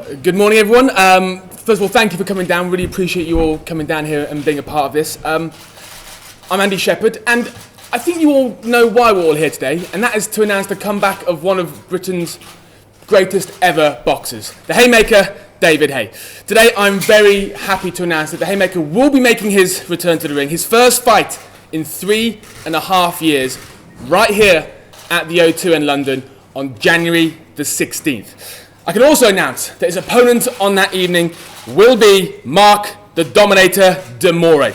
Good morning, everyone. First of all, thank you for coming down. Really appreciate you all coming down here and being a part of this. I'm Andy Shepherd, and I think you all know why we're all here today, and that is to announce the comeback of one of Britain's greatest ever boxers, the Haymaker, David Haye. Today, I'm very happy to announce that the Haymaker will be making his return to the ring, his first fight in 3.5 years, right here at the O2 in London on January the 16th. I can also announce that his opponent on that evening will be Mark the Dominator de Mori.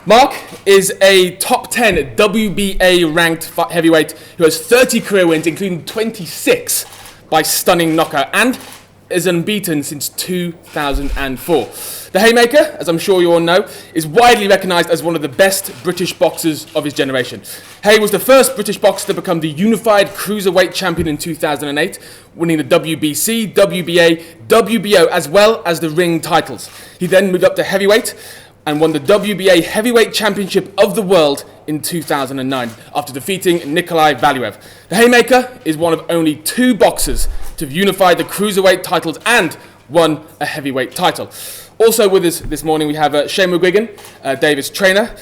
Mark is a top 10 WBA ranked heavyweight who has 30 career wins, including 26 by stunning knockout, and is unbeaten since 2004. The Haymaker, as I'm sure you all know, is widely recognised as one of the best British boxers of his generation. Haye was the first British boxer to become the unified cruiserweight champion in 2008, winning the WBC, WBA, WBO, as well as the ring titles. He then moved up to heavyweight and won the WBA Heavyweight Championship of the World in 2009 after defeating Nikolai Valuev. The Haymaker is one of only 2 boxers to have unified the cruiserweight titles and won a heavyweight title. Also with us this morning we have Shane McGuigan, David's trainer,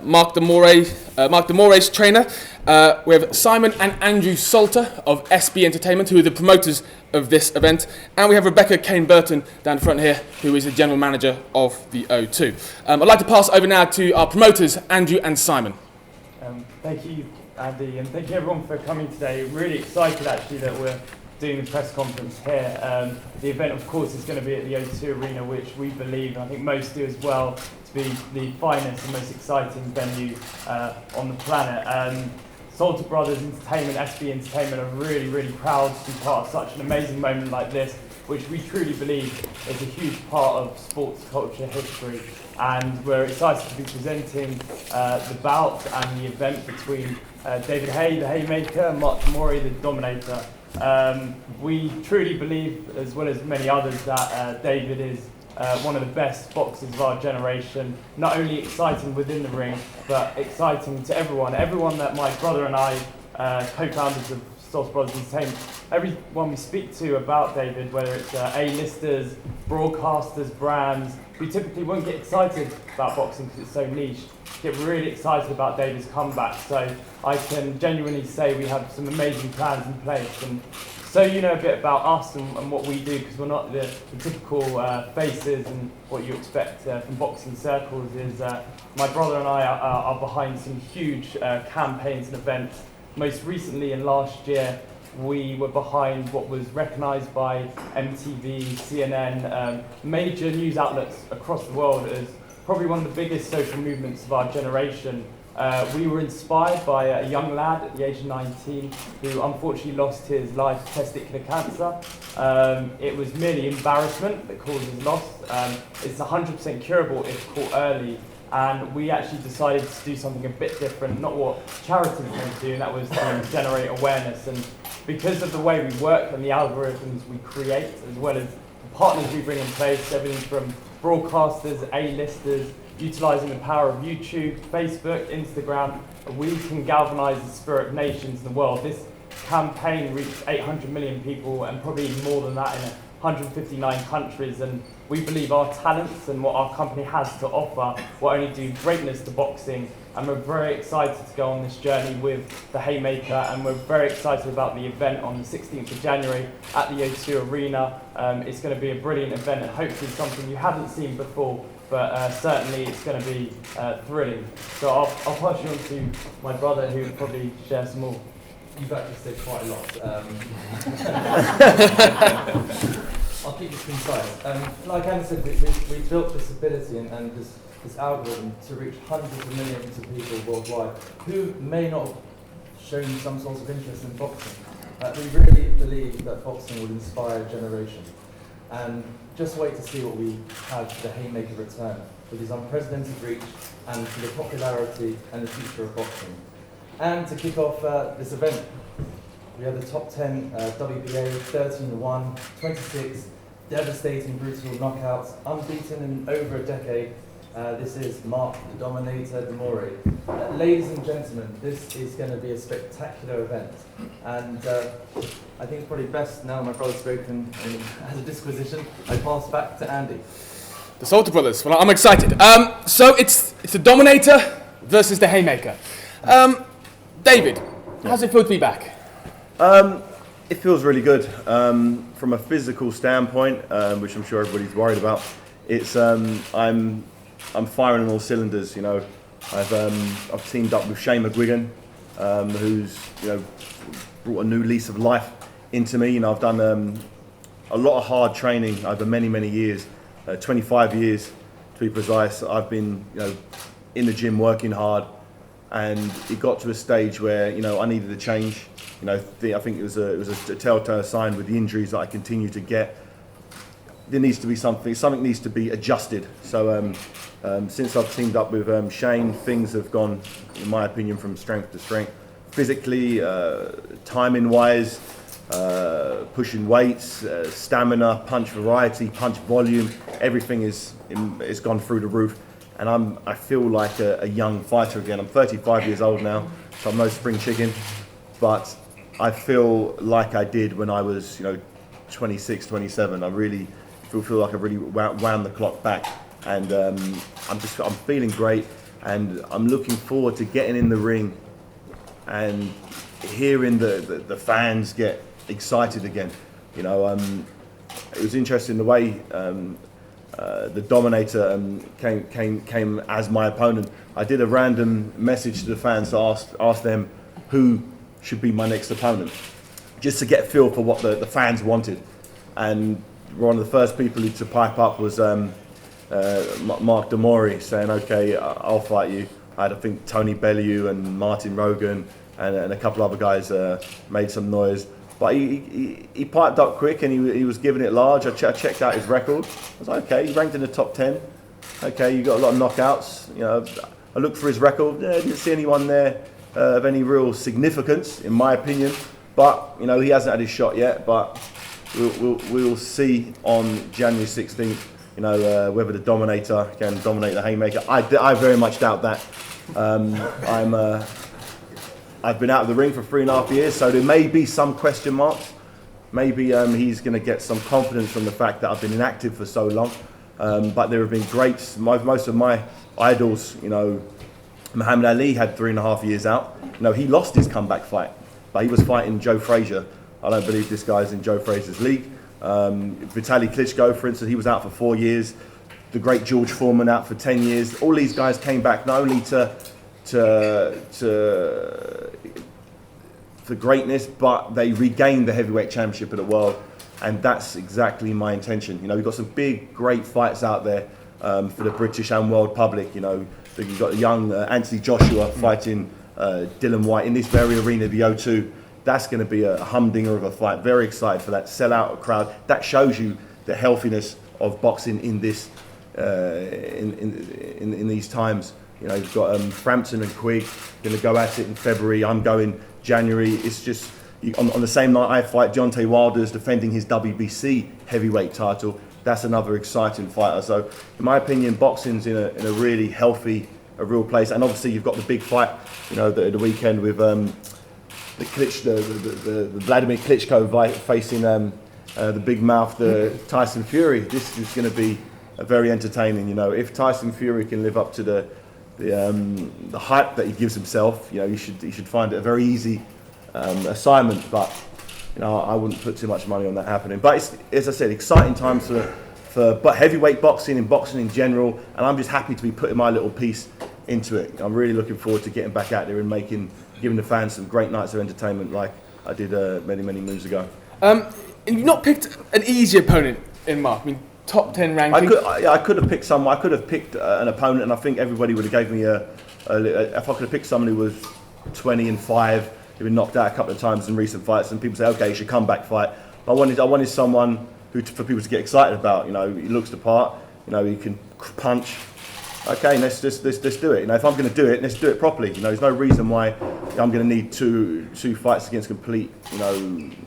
Mark de Mori's trainer. We have Simon and Andrew Salter of SB Entertainment, who are the promoters of this event, and we have Rebecca Kane-Burton down front here, who is the general manager of the O2. I'd like to pass over now to our promoters, Andrew and Simon. Thank you, Andy, and thank you everyone for coming today. Really excited actually that we're doing the press conference here. The event, of course, is going to be at the O2 Arena, which we believe, and I think most do as well, to be the finest and most exciting venue on the planet. Salter Brothers Entertainment, SB Entertainment, are really, really proud to be part of such an amazing moment like this, which we truly believe is a huge part of sports culture history. And we're excited to be presenting the bout and the event between David Haye, the Haymaker, and Mark Mori, the Dominator. We truly believe, as well as many others, that David is one of the best boxers of our generation. Not only exciting within the ring, but exciting to everyone that my brother and I, co-founders of Salter Brothers Entertainment, everyone we speak to about David, whether it's A-listers, broadcasters, brands, we typically won't get excited about boxing because it's so niche. Get really excited about David's comeback. So I can genuinely say we have some amazing plans in place. And so you know a bit about us and what we do, because we're not the typical faces and what you expect from boxing circles. Is my brother and I are behind some huge campaigns and events. Most recently, in last year, we were behind what was recognised by MTV, CNN, major news outlets across the world as probably one of the biggest social movements of our generation. We were inspired by a young lad at the age of 19 who unfortunately lost his life to testicular cancer. It was merely embarrassment that caused his loss. It's 100% curable if caught early. And we actually decided to do something a bit different, not what charities tend to do, and that was to generate awareness. And because of the way we work and the algorithms we create, as well as the partners we bring in place, everything from broadcasters, A-listers, utilising the power of YouTube, Facebook, Instagram, we can galvanise the spirit of nations in the world. This campaign reached 800 million people, and probably even more than that in 159 countries, and we believe our talents and what our company has to offer will only do greatness to boxing, and we're very excited to go on this journey with the Haymaker, and we're very excited about the event on the 16th of January at the O2 Arena. It's going to be a brilliant event and hopefully something you haven't seen before, but certainly it's going to be thrilling. So I'll pass you on to my brother, who will probably share some more. You've actually said quite a lot. I'll keep this concise. Like Anna said, we built this ability and this algorithm to reach hundreds of millions of people worldwide who may not have shown some sort of interest in boxing. We really believe that boxing will inspire a generation. And just wait to see what we have for the Haymaker return, with his unprecedented reach and for the popularity and the future of boxing. And to kick off this event, we have the top 10 WBA, 13-1, 26 devastating, brutal knockouts, unbeaten in over a decade, This is Mark, the Dominator, the Mori. Ladies and gentlemen, this is going to be a spectacular event. And I think it's probably best now my brother's spoken as a disquisition, I pass back to Andy. The Salter Brothers. Well, I'm excited. So it's the Dominator versus the Haymaker. David, how's it feel to be back? It feels really good. From a physical standpoint, which I'm sure everybody's worried about, it's I'm firing on all cylinders. You know, I've teamed up with Shane McGuigan, who's brought a new lease of life into me. You know, I've done a lot of hard training over many years, 25 years to be precise. I've been in the gym working hard, and it got to a stage where I needed a change. I think it was a telltale sign with the injuries that I continue to get. There needs to be something needs to be adjusted. So since I've teamed up with Shane, things have gone, in my opinion, from strength to strength. Physically, timing wise, pushing weights, stamina, punch variety, punch volume, everything is gone through the roof. And I feel like a young fighter again. I'm 35 years old now, so I'm no spring chicken, but I feel like I did when I was 26, 27. I really feel like I really wound the clock back, and I'm feeling great, and I'm looking forward to getting in the ring and hearing the fans get excited again. It was interesting the way the Dominator came as my opponent. I did a random message to the fans to ask them who should be my next opponent, just to get a feel for what the fans wanted. And one of the first people to pipe up was Mark de Mori, saying, "Okay, I'll fight you." I think Tony Bellew and Martin Rogan and a couple other guys made some noise. But he piped up quick, and he was giving it large. I checked out his record. I was like, okay, he ranked in the top 10. Okay, you got a lot of knockouts. I looked for his record. I didn't see anyone there of any real significance, in my opinion. But he hasn't had his shot yet. But we'll see on January 16th. Whether the Dominator can dominate the Haymaker. I very much doubt that. I've been out of the ring for 3.5 years, so there may be some question marks. Maybe he's going to get some confidence from the fact that I've been inactive for so long. But there have been greats. Most of my idols, Muhammad Ali had 3.5 years out. He lost his comeback fight, but he was fighting Joe Frazier. I don't believe this guy's in Joe Frazier's league. Vitaly Klitschko, for instance, he was out for 4 years. The great George Foreman out for 10 years. All these guys came back not only for greatness, but they regained the heavyweight championship of the world, and that's exactly my intention. We've got some big, great fights out there for the British and world public. You've got the young Anthony Joshua fighting Dylan White in this very arena, the O2. That's going to be a humdinger of a fight. Very excited for that. Sell out crowd. That shows you the healthiness of boxing in this in these times. You've got Frampton and Quigg going to go at it in February. I'm going January. It's just on the same night I fight, Deontay Wilder's defending his WBC heavyweight title. That's another exciting fighter. So, in my opinion, boxing's in a really healthy, a real place. And obviously, you've got the big fight, the weekend with the Vladimir Klitschko fight facing the big mouth, the Tyson Fury. This is going to be very entertaining. If Tyson Fury can live up to the hype that he gives himself, you should find it a very easy assignment. But I wouldn't put too much money on that happening. But it's, as I said, exciting times for heavyweight boxing and boxing in general. And I'm just happy to be putting my little piece into it. I'm really looking forward to getting back out there and giving the fans some great nights of entertainment like I did many moons ago. And you've not picked an easy opponent in Mark. I mean, top 10 ranking. I could have picked someone. I could have picked an opponent, and I think everybody would have gave me if I could have picked someone who was 20-5, who'd been knocked out a couple of times in recent fights, and people say, okay, you should come back fight. I wanted someone for people to get excited about. He looks the part. He can punch. Okay, let's do it. If I'm going to do it, let's do it properly. There's no reason why I'm going to need two fights against complete,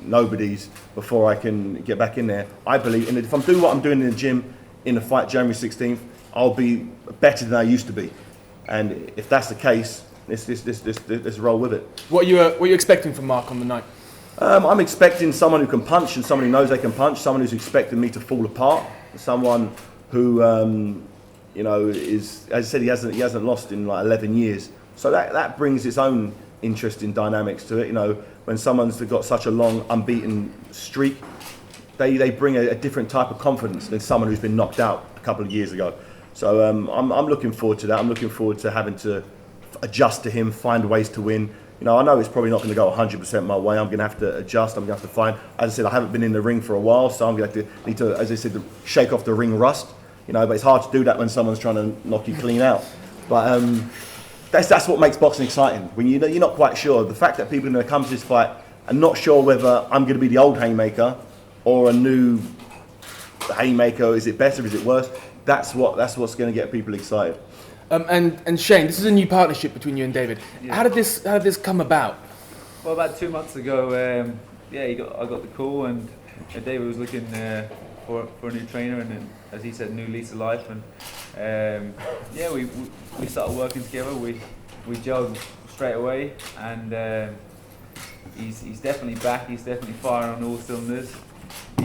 nobodies before I can get back in there. I believe, and if I'm doing what I'm doing in the gym in the fight January 16th, I'll be better than I used to be. And if that's the case, let's roll with it. What are you expecting from Mark on the night? I'm expecting someone who can punch and someone who knows they can punch, someone who's expecting me to fall apart, someone who, you know, is, as I said, he hasn't lost in like 11 years. So that brings its own interesting dynamics to it. You know, when someone's got such a long unbeaten streak, they bring a different type of confidence than someone who's been knocked out a couple of years ago. So I'm looking forward to that. I'm looking forward to having to adjust to him, find ways to win. You know, I know it's probably not going to go 100% my way. I'm going to have to adjust. I'm going to have to find. As I said, I haven't been in the ring for a while, so I'm going to need to, as I said, shake off the ring rust. You know, but it's hard to do that when someone's trying to knock you clean out. But that's what makes boxing exciting. When you're not quite sure, the fact that people are going to come to this fight and not sure whether I'm going to be the old Haymaker or a new Haymaker. Is it better? Is it worse? That's what's going to get people excited. And Shane, this is a new partnership between you and David. Yeah. How did this come about? Well, about 2 months ago, I got the call, and David was looking for a new trainer, and as he said, new lease of life. And we started working together. We gelled straight away, and he's definitely back. He's definitely firing on all cylinders.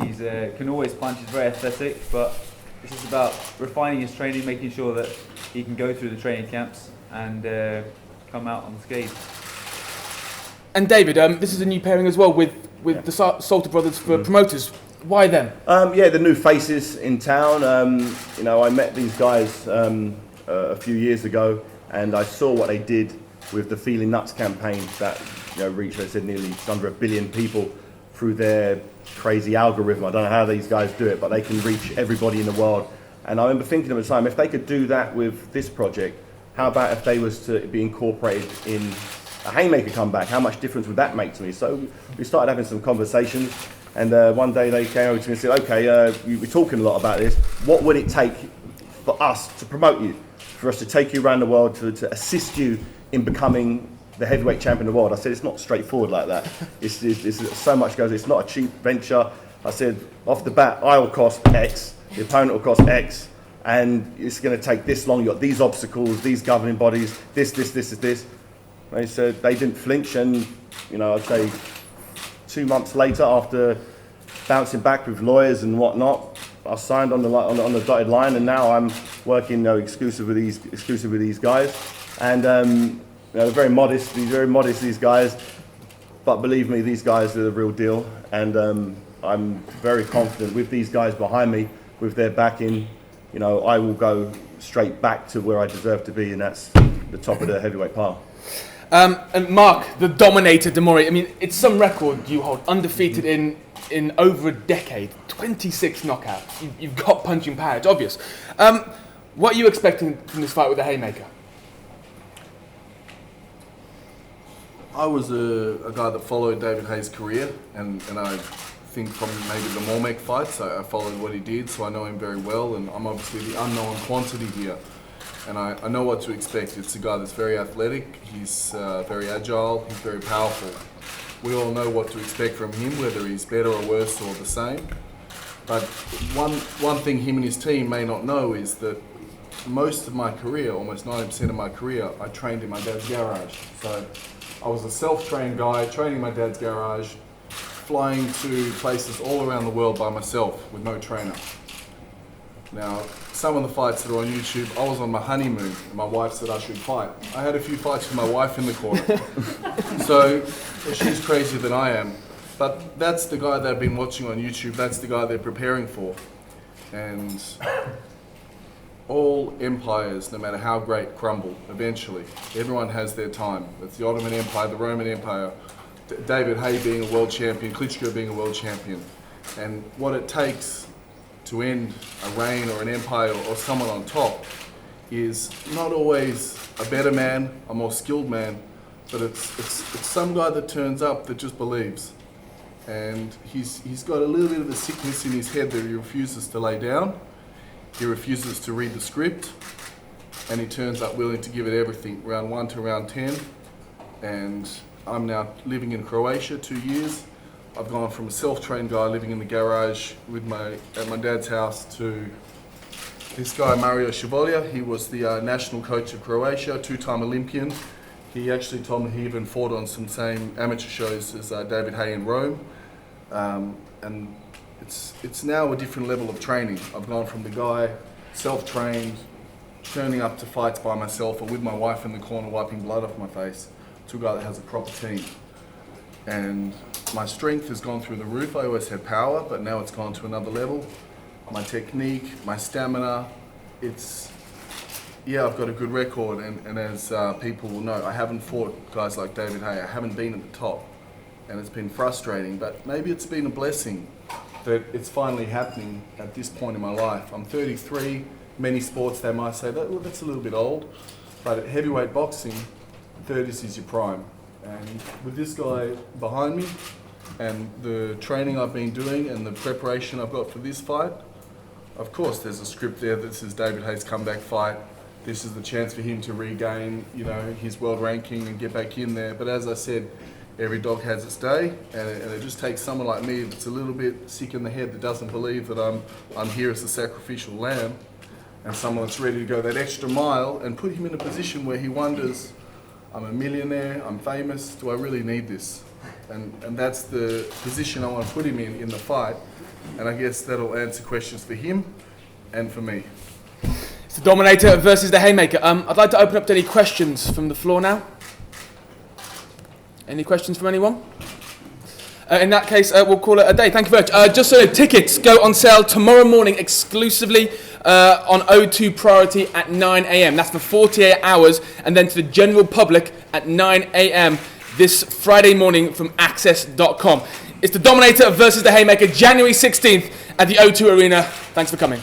He's can always punch. He's very athletic, but it's just about refining his training, making sure that he can go through the training camps and come out unscathed. And David, this is a new pairing as well with the Salter brothers for promoters. Why them? The new faces in town. You know, I met these guys a few years ago, and I saw what they did with the Feeling Nuts campaign that, you know, reached, I said, nearly under 1 billion people through their crazy algorithm. I don't know how these guys do it, but they can reach everybody in the world. And I remember thinking at the time, if they could do that with this project, how about if they was to be incorporated in a Haymaker comeback? How much difference would that make to me? So we started having some conversations, and one day they came over to me and said, okay, we're talking a lot about this. What would it take for us to promote you, for us to take you around the world, to assist you in becoming the heavyweight champion of the world? I said, it's not straightforward like that. It's so much goes. It's not a cheap venture. I said, off the bat, I will cost X, the opponent will cost X, and it's going to take this long. You've got these obstacles, these governing bodies, this. They said they didn't flinch, and, you know, I'd say 2 months later, after bouncing back with lawyers and whatnot, I signed on the dotted line, and now I'm working, you know, exclusive with these guys, and you know, they're very modest, these guys, but believe me, these guys are the real deal, and I'm very confident with these guys behind me, with their backing. You know, I will go straight back to where I deserve to be, and that's the top of the heavyweight pile. And Mark, the Dominator Mori, I mean, it's some record you hold, undefeated in over a decade, 26 knockouts. You've got punching power, it's obvious. What are you expecting from this fight with the Haymaker? I was a guy that followed David Haye's career, and I think from maybe the Mormec fights, I followed what he did, so I know him very well, and I'm obviously the unknown quantity here. And I know what to expect. It's a guy that's very athletic, he's very agile, he's very powerful. We all know what to expect from him, whether he's better or worse or the same. But one thing him and his team may not know is that most of my career, almost 90% of my career, I trained in my dad's garage. So I was a self-trained guy, training in my dad's garage, flying to places all around the world by myself with no trainer. Now, some of the fights that are on YouTube, I was on my honeymoon and my wife said I should fight. I had a few fights with my wife in the corner. So she's crazier than I am. But that's the guy they've been watching on YouTube, that's the guy they're preparing for. And all empires, no matter how great, crumble eventually. Everyone has their time. It's the Ottoman Empire, the Roman Empire, David Haye being a world champion, Klitschko being a world champion. And what it takes to end a reign or an empire or someone on top is not always a better man, a more skilled man, but it's some guy that turns up that just believes. And he's got a little bit of a sickness in his head that he refuses to lay down. He refuses to read the script, and he turns up willing to give it everything, round 1 to round 10. And I'm now living in Croatia 2 years. I've gone from a self-trained guy living in the garage at my dad's house to This guy, Mario Shivolja, he was the national coach of Croatia, two-time Olympian. He actually told me he even fought on some same amateur shows as David Haye in Rome. And it's now a different level of training. I've gone from the guy, self-trained, turning up to fights by myself or with my wife in the corner wiping blood off my face, to a guy that has a proper team. And my strength has gone through the roof. I always had power, but now it's gone to another level. My technique, my stamina, I've got a good record, and as people will know, I haven't fought guys like David Haye. I haven't been at the top, and it's been frustrating, but maybe it's been a blessing that it's finally happening at this point in my life. I'm 33, many sports they might say, that's a little bit old, but at heavyweight boxing, 30s is your prime. And with this guy behind me, and the training I've been doing and the preparation I've got for this fight, of course there's a script there that says David Haye's comeback fight. This is the chance for him to regain, his world ranking and get back in there. But as I said, every dog has its day, and it just takes someone like me that's a little bit sick in the head, that doesn't believe that I'm here as a sacrificial lamb, and someone that's ready to go that extra mile and put him in a position where he wonders, I'm a millionaire, I'm famous, do I really need this? And that's the position I want to put him in the fight. And I guess that'll answer questions for him and for me. It's the Dominator versus the Haymaker. I'd like to open up to any questions from the floor now. Any questions from anyone? In that case, we'll call it a day. Thank you very much. Just so you know, tickets go on sale tomorrow morning exclusively on O2 Priority at 9 a.m. That's for 48 hours, and then to the general public at 9 a.m. this Friday morning from access.com. It's the Dominator versus the Haymaker, January 16th at the O2 Arena. Thanks for coming.